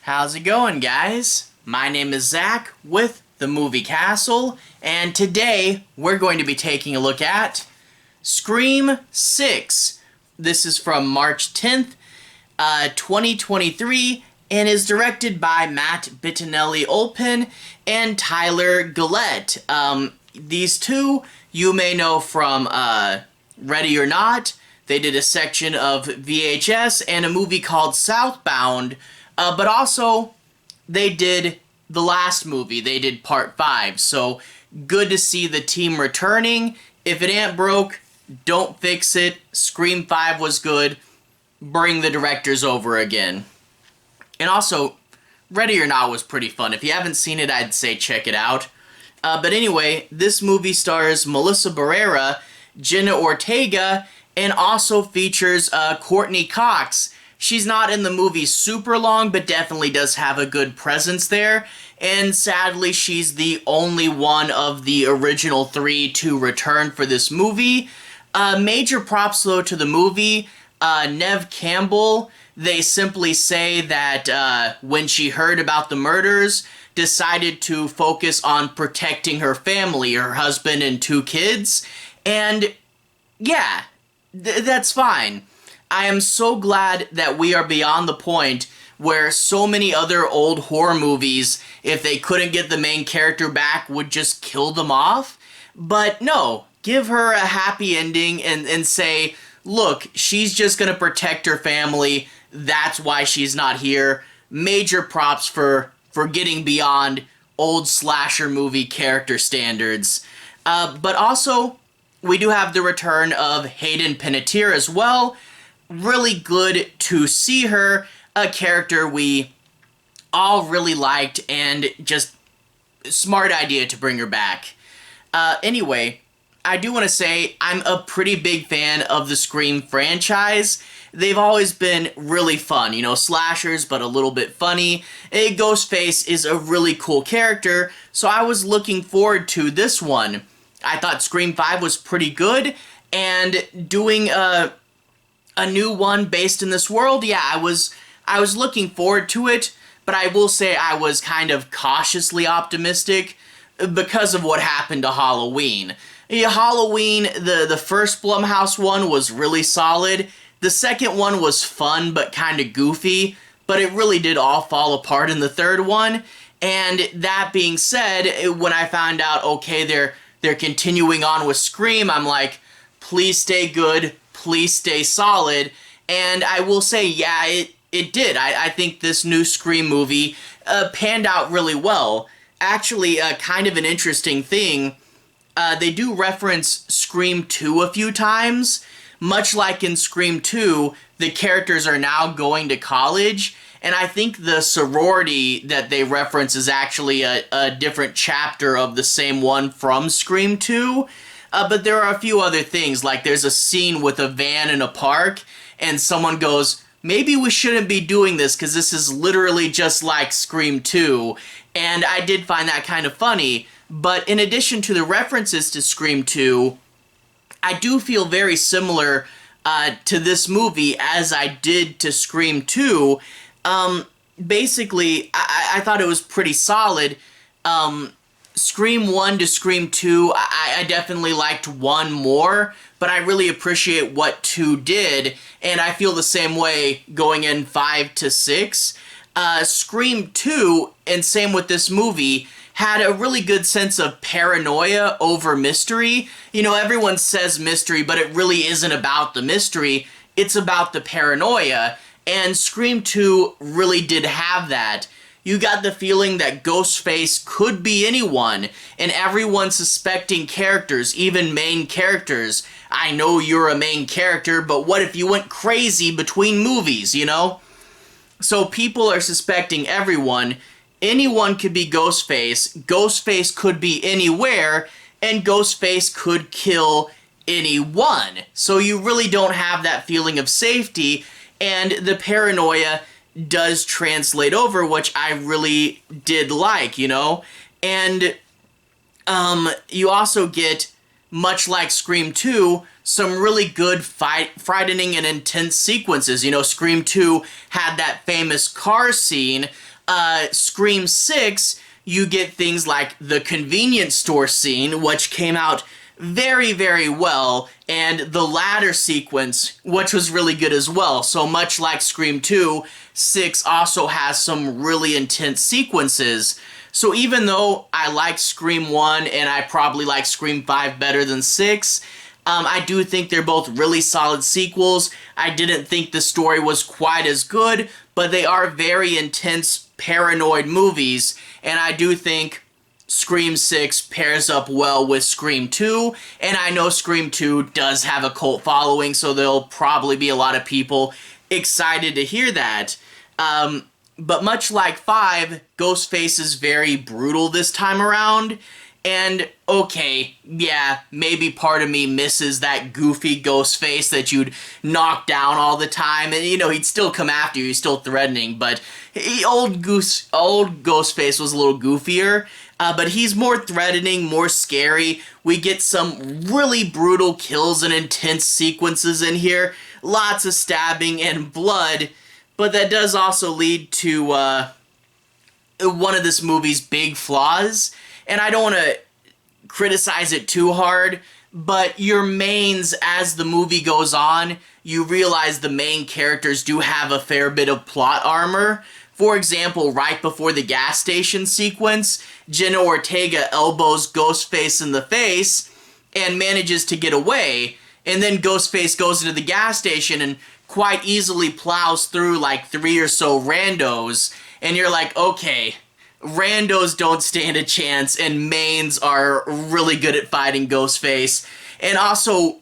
How's it going, guys? My name is Zach with the Movie Castle, and today we're going to be taking a look at Scream 6. This is from March 10th, 2023, and is directed by Matt Berttinelli-Olpin and Tyler Gillett. These two you may know from Ready or Not. They did a section of VHS and a movie called Southbound, but also they did the last movie. They did part 5, so good to see the team returning. If it ain't broke, don't fix it. Scream 5 was good. Bring the directors over again. And also, Ready or Not was pretty fun. If you haven't seen it, I'd say check it out. But anyway, this movie stars Melissa Barrera, Jenna Ortega, and also features Courtney Cox. She's not in the movie super long, but definitely does have a good presence there. And sadly, she's the only one of the original 3 to return for this movie. Major props, though, to the movie. Neve Campbell, they simply say that when she heard about the murders, decided to focus on protecting her family, her husband and 2 kids. And yeah, that's fine. I am so glad that we are beyond the point where so many other old horror movies, if they couldn't get the main character back, would just kill them off. But no, give her a happy ending and say, look, she's just gonna protect her family. That's why she's not here. Major props for getting beyond old slasher movie character standards. But also, we do have the return of Hayden Panettiere as well. Really good to see her, a character we all really liked, and just smart idea to bring her back. Anyway, I do want to say I'm a pretty big fan of the Scream franchise. They've always been really fun, you know, slashers, but a little bit funny. Ghostface is a really cool character, so I was looking forward to this one. I thought Scream 5 was pretty good, and doing a new one based in this world, yeah, I was looking forward to it, but I will say I was kind of cautiously optimistic because of what happened to Halloween. Yeah, Halloween, the first Blumhouse one was really solid. The second one was fun but kind of goofy, but it really did all fall apart in the third one. And that being said, when I found out, okay, they're continuing on with Scream, I'm like, please stay good, please stay solid. And I will say, yeah, it did. I think this new Scream movie panned out really well. Actually, kind of an interesting thing, they do reference Scream 2 a few times. Much like in Scream 2, the characters are now going to college, and I think the sorority that they reference is actually a different chapter of the same one from Scream 2. But there are a few other things, like there's a scene with a van in a park, and someone goes, maybe we shouldn't be doing this because this is literally just like Scream 2, and I did find that kind of funny. But in addition to the references to Scream 2, I do feel very similar to this movie as I did to Scream 2. Basically, I thought it was pretty solid. Scream 1 to Scream 2, I definitely liked 1 more, but I really appreciate what 2 did, and I feel the same way going in 5 to 6. Scream 2, and same with this movie, had a really good sense of paranoia over mystery. You know, everyone says mystery, but it really isn't about the mystery. It's about the paranoia, and Scream 2 really did have that. You got the feeling that Ghostface could be anyone, and everyone suspecting characters, even main characters. I know you're a main character, but what if you went crazy between movies, you know? So people are suspecting everyone. Anyone could be Ghostface, Ghostface could be anywhere, and Ghostface could kill anyone. So you really don't have that feeling of safety, and the paranoia does translate over, which I really did like, you know? And you also get, much like Scream 2, some really good frightening and intense sequences. You know, Scream 2 had that famous car scene, Scream 6, you get things like the convenience store scene, which came out very, very well, and the ladder sequence, which was really good as well. So much like Scream 2, 6 also has some really intense sequences. So even though I like Scream 1 and I probably like Scream 5 better than 6, I do think they're both really solid sequels. I didn't think the story was quite as good, but they are very intense, paranoid movies, and I do think Scream 6 pairs up well with Scream 2, and I know Scream 2 does have a cult following, so there'll probably be a lot of people excited to hear that. But much like 5, Ghostface is very brutal this time around, and okay, yeah, maybe part of me misses that goofy Ghostface that you'd knock down all the time, and he'd still come after you, he's still threatening, but old Ghostface was a little goofier, but he's more threatening, more scary. We get some really brutal kills and intense sequences in here, lots of stabbing and blood, but that does also lead to one of this movie's big flaws, and I don't want to criticize it too hard, but your mains, as the movie goes on, you realize the main characters do have a fair bit of plot armor. For example, right before the gas station sequence, Jenna Ortega elbows Ghostface in the face and manages to get away, and then Ghostface goes into the gas station and quite easily plows through like 3 or so randos, and you're like, okay, randos don't stand a chance, and mains are really good at fighting Ghostface. And also,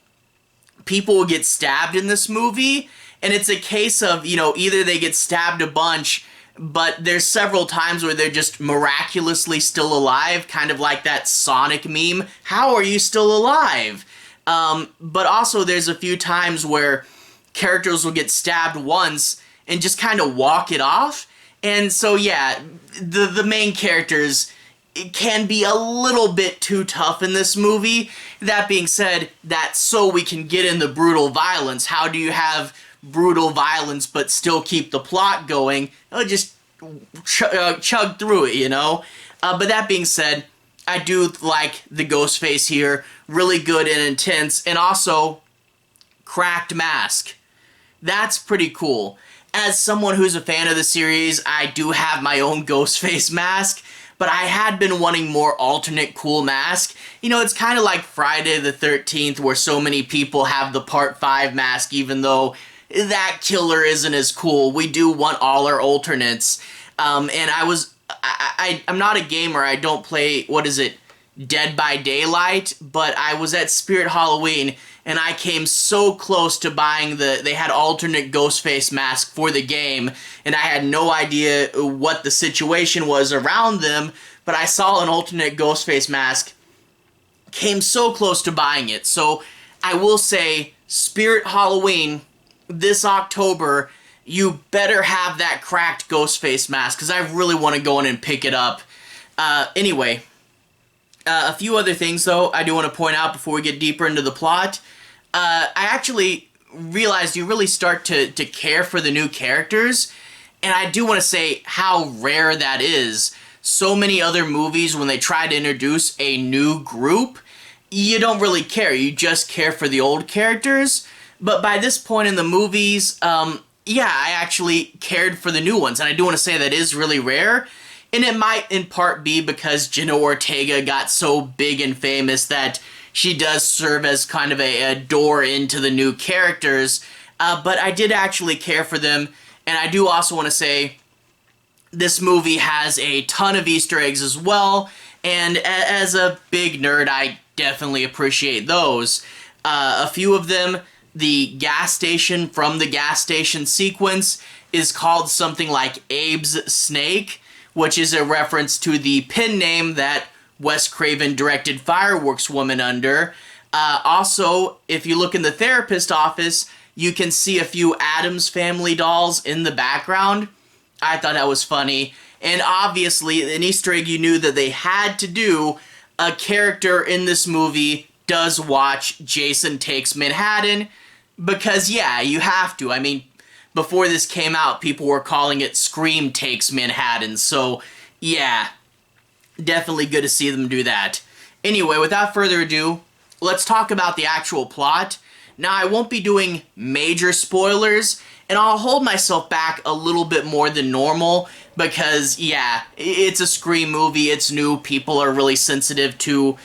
people will get stabbed in this movie, and it's a case of, either they get stabbed a bunch, but there's several times where they're just miraculously still alive, kind of like that Sonic meme, how are you still alive? But also there's a few times where characters will get stabbed once and just kind of walk it off. And so yeah, the main characters, it can be a little bit too tough in this movie. That being said, that's so we can get in the brutal violence. How do you have brutal violence but still keep the plot going? Just chug through it, But that being said, I do like the Ghostface here. Really good and intense. And also, cracked mask. That's pretty cool. As someone who's a fan of the series, I do have my own Ghostface mask, but I had been wanting more alternate cool mask. It's kind of like Friday the 13th, where so many people have the Part 5 mask, even though that killer isn't as cool. We do want all our alternates. And I'm not a gamer, I don't play, Dead by Daylight, but I was at Spirit Halloween, and I came so close to buying they had alternate Ghostface mask for the game, and I had no idea what the situation was around them, but I saw an alternate Ghostface mask, came so close to buying it. So I will say, Spirit Halloween, this October, you better have that cracked Ghostface mask, because I really want to go in and pick it up. Anyway, a few other things, though, I do want to point out before we get deeper into the plot. I actually realized you really start to care for the new characters, and I do want to say how rare that is. So many other movies, when they try to introduce a new group, you don't really care. You just care for the old characters. But by this point in the movies, yeah, I actually cared for the new ones, and I do want to say that is really rare. And it might in part be because Jenna Ortega got so big and famous that she does serve as kind of a door into the new characters. But I did actually care for them, and I do also want to say this movie has a ton of Easter eggs as well, and as a big nerd, I definitely appreciate those. A few of them, the gas station from the gas station sequence is called something like Abe's Snake, which is a reference to the pen name that Wes Craven directed Fireworks Woman under. Also, if you look in the therapist office, you can see a few Addams Family dolls in the background. I thought that was funny. And obviously, an Easter egg you knew that they had to do, a character in this movie does watch Jason Takes Manhattan, because yeah, you have to. I mean, before this came out, people were calling it Scream Takes Manhattan. So, yeah, definitely good to see them do that. Anyway, without further ado, let's talk about the actual plot. Now, I won't be doing major spoilers, and I'll hold myself back a little bit more than normal because, yeah, it's a Scream movie, it's new, people are really sensitive to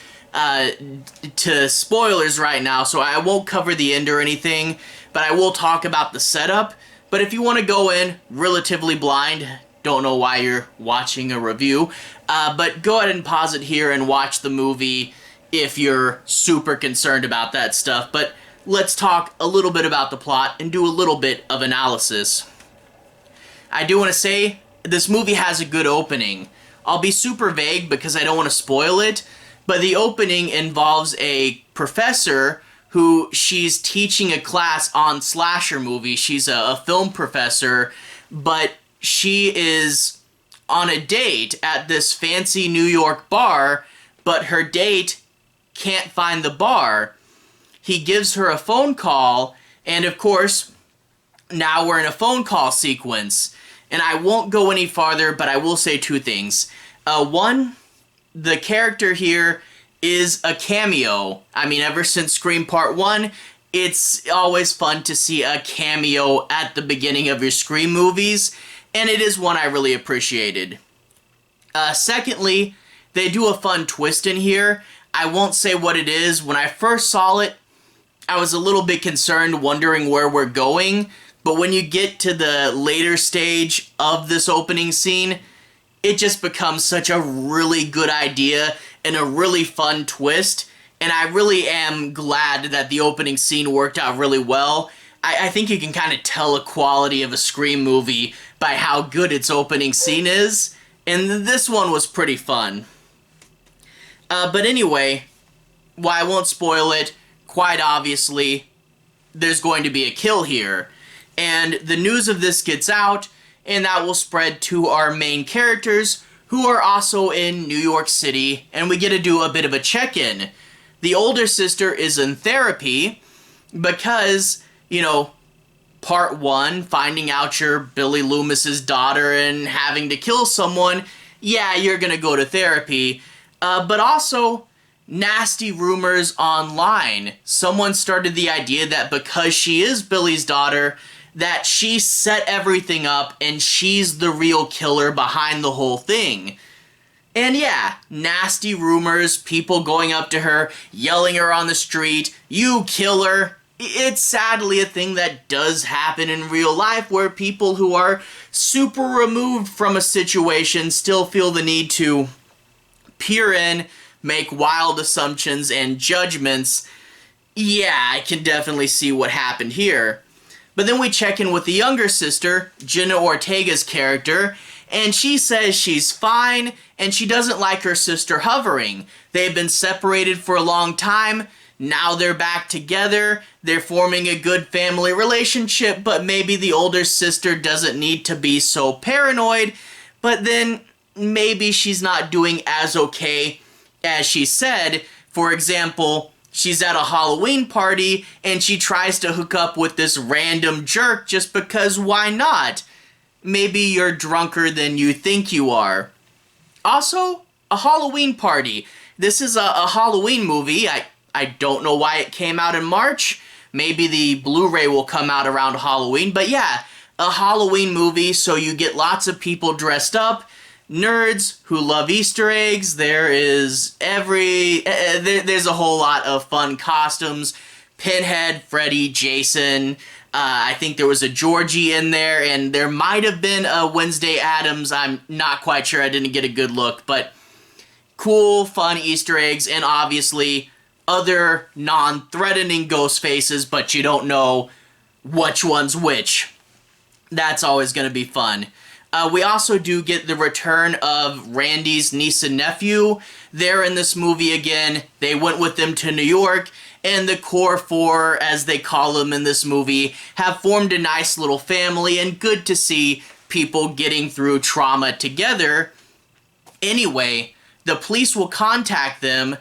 spoilers right now, so I won't cover the end or anything, but I will talk about the setup. But if you want to go in relatively blind, don't know why you're watching a review, but go ahead and pause it here and watch the movie if you're super concerned about that stuff. But let's talk a little bit about the plot and do a little bit of analysis. I do want to say this movie has a good opening. I'll be super vague because I don't want to spoil it, but the opening involves a professor who she's teaching a class on slasher movies. She's a film professor, but she is on a date at this fancy New York bar, but her date can't find the bar. He gives her a phone call, and of course, now we're in a phone call sequence. And I won't go any farther, but I will say two things. One, the character here is a cameo. I mean, ever since Scream Part 1, it's always fun to see a cameo at the beginning of your Scream movies, and it is one I really appreciated. Secondly, they do a fun twist in here. I won't say what it is. When I first saw it, I was a little bit concerned, wondering where we're going, but when you get to the later stage of this opening scene, it just becomes such a really good idea and a really fun twist, and I really am glad that the opening scene worked out really well. I think you can kind of tell a quality of a Scream movie by how good its opening scene is, and this one was pretty fun. But anyway, while I won't spoil it, quite obviously, there's going to be a kill here, and the news of this gets out, and that will spread to our main characters, who are also in New York City, and we get to do a bit of a check-in. The older sister is in therapy because, you know, Part 1, finding out you're Billy Loomis's daughter and having to kill someone, yeah, you're gonna go to therapy. But also, nasty rumors online. Someone started the idea that because she is Billy's daughter, that she set everything up and she's the real killer behind the whole thing. And yeah, nasty rumors, people going up to her, yelling her on the street, "You killer." It's sadly a thing that does happen in real life where people who are super removed from a situation still feel the need to peer in, make wild assumptions and judgments. Yeah, I can definitely see what happened here. But then we check in with the younger sister, Jenna Ortega's character, and she says she's fine, and she doesn't like her sister hovering. They've been separated for a long time, now they're back together, they're forming a good family relationship, but maybe the older sister doesn't need to be so paranoid, but then maybe she's not doing as okay as she said. For example, she's at a Halloween party, and she tries to hook up with this random jerk just because why not? Maybe you're drunker than you think you are. Also, a Halloween party. This is a Halloween movie. I don't know why it came out in March. Maybe the Blu-ray will come out around Halloween. But yeah, a Halloween movie, so you get lots of people dressed up. Nerds who love Easter eggs. There's a whole lot of fun costumes. Pinhead, Freddy, Jason. I think there was a Georgie in there, and there might have been a Wednesday Addams. I'm not quite sure. I didn't get a good look, but cool, fun Easter eggs, and obviously other non-threatening ghost faces, but you don't know which one's which. That's always going to be fun. We also do get the return of Randy's niece and nephew. They're in this movie again. They went with them to New York, and the core four, as they call them in this movie, have formed a nice little family, and good to see people getting through trauma together. Anyway, the police will contact them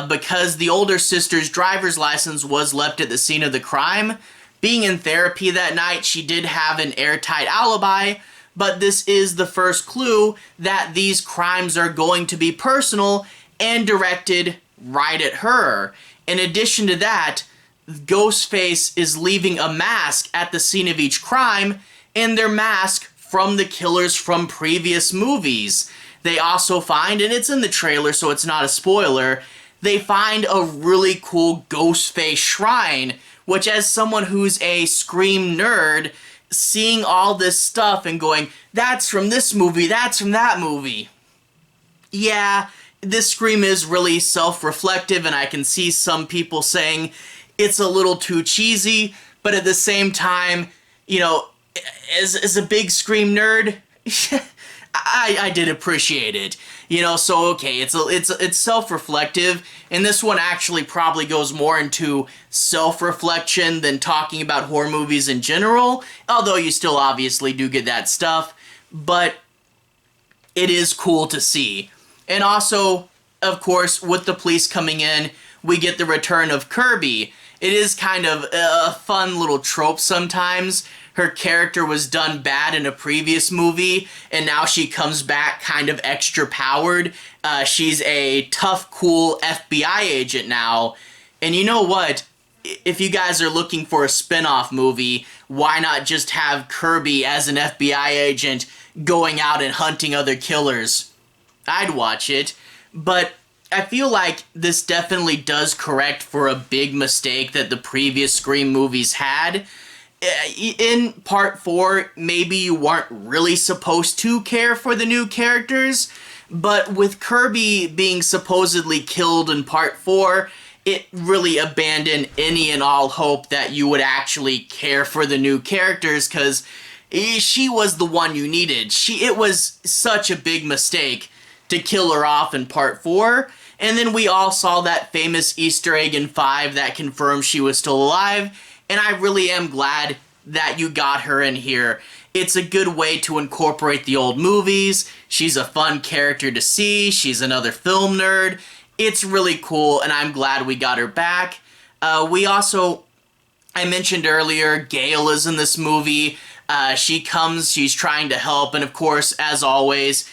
because the older sister's driver's license was left at the scene of the crime, being in therapy that night, she did have an airtight alibi, but this is the first clue that these crimes are going to be personal and directed right at her. In addition to that, Ghostface is leaving a mask at the scene of each crime, and their mask from the killers from previous movies. They also find, and it's in the trailer so it's not a spoiler, they find a really cool Ghostface shrine, which as someone who's a Scream nerd, seeing all this stuff and going, that's from this movie, that's from that movie. Yeah, this Scream is really self-reflective, and I can see some people saying it's a little too cheesy, but at the same time, you know, as a big Scream nerd, I did appreciate it. You know, so okay, it's self-reflective, and this one actually probably goes more into self-reflection than talking about horror movies in general, although you still obviously do get that stuff, but it is cool to see. And also, of course, with the police coming in, we get the return of Kirby. It is kind of a fun little trope sometimes. Her character was done bad in a previous movie, and now she comes back kind of extra powered. She's a tough, cool FBI agent now. And you know what? If you guys are looking for a spin-off movie, why not just have Kirby as an FBI agent going out and hunting other killers? I'd watch it. But I feel like this definitely does correct for a big mistake that the previous Scream movies had. In part 4, maybe you weren't really supposed to care for the new characters, but with Kirby being supposedly killed in part 4, it really abandoned any and all hope that you would actually care for the new characters, because she was the one you needed. It was such a big mistake to kill her off in part 4, and then we all saw that famous Easter egg in 5 that confirmed she was still alive, and I really am glad that you got her in here. It's a good way to incorporate the old movies. She's a fun character to see. She's another film nerd. It's really cool, and I'm glad we got her back. I mentioned earlier, Gail is in this movie. She's trying to help, and of course, as always,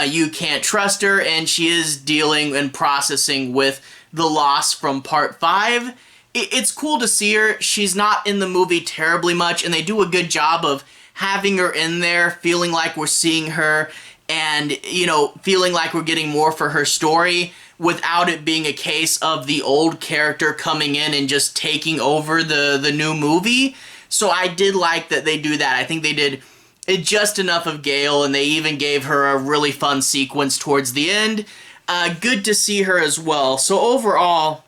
you can't trust her, and she is dealing and processing with the loss from part 5. It's cool to see her. She's not in the movie terribly much, and they do a good job of having her in there, feeling like we're seeing her, and, you know, feeling like we're getting more for her story without it being a case of the old character coming in and just taking over the new movie. So I did like that they do that. I think they did just enough of Gail, and they even gave her a really fun sequence towards the end. Good to see her as well. So overall,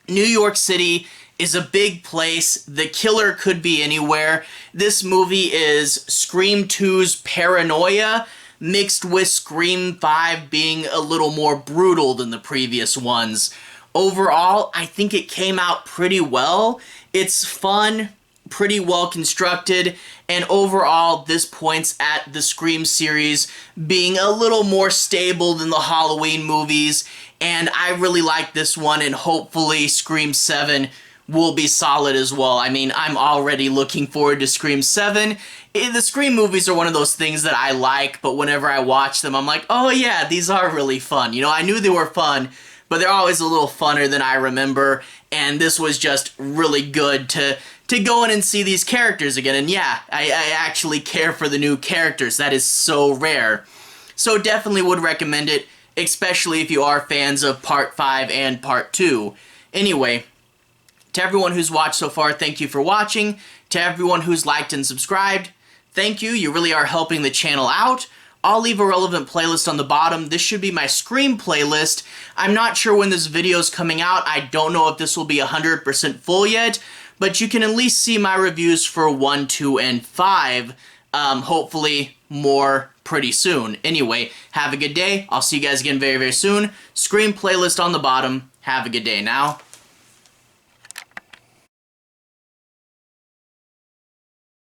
New York City is a big place. The killer could be anywhere. This movie is Scream 2's paranoia mixed with Scream 5 being a little more brutal than the previous ones. Overall, I think it came out pretty well. It's fun, pretty well constructed, and overall, this points at the Scream series being a little more stable than the Halloween movies, and I really like this one, and hopefully Scream 7 will be solid as well. I mean, I'm already looking forward to Scream 7. The Scream movies are one of those things that I like, but whenever I watch them, I'm like, oh yeah, these are really fun. You know, I knew they were fun, but they're always a little funner than I remember, and this was just really good to go in and see these characters again. And yeah, I actually care for the new characters. That is so rare. So definitely would recommend it, especially if you are fans of Part 5 and Part 2. Anyway, to everyone who's watched so far, thank you for watching. To everyone who's liked and subscribed, thank you. You really are helping the channel out. I'll leave a relevant playlist on the bottom. This should be my Scream playlist. I'm not sure when this video is coming out. I don't know if this will be 100% full yet, but you can at least see my reviews for 1, 2, and 5. Hopefully more pretty soon. Anyway, have a good day. I'll see you guys again very, very soon. Scream playlist on the bottom. Have a good day now.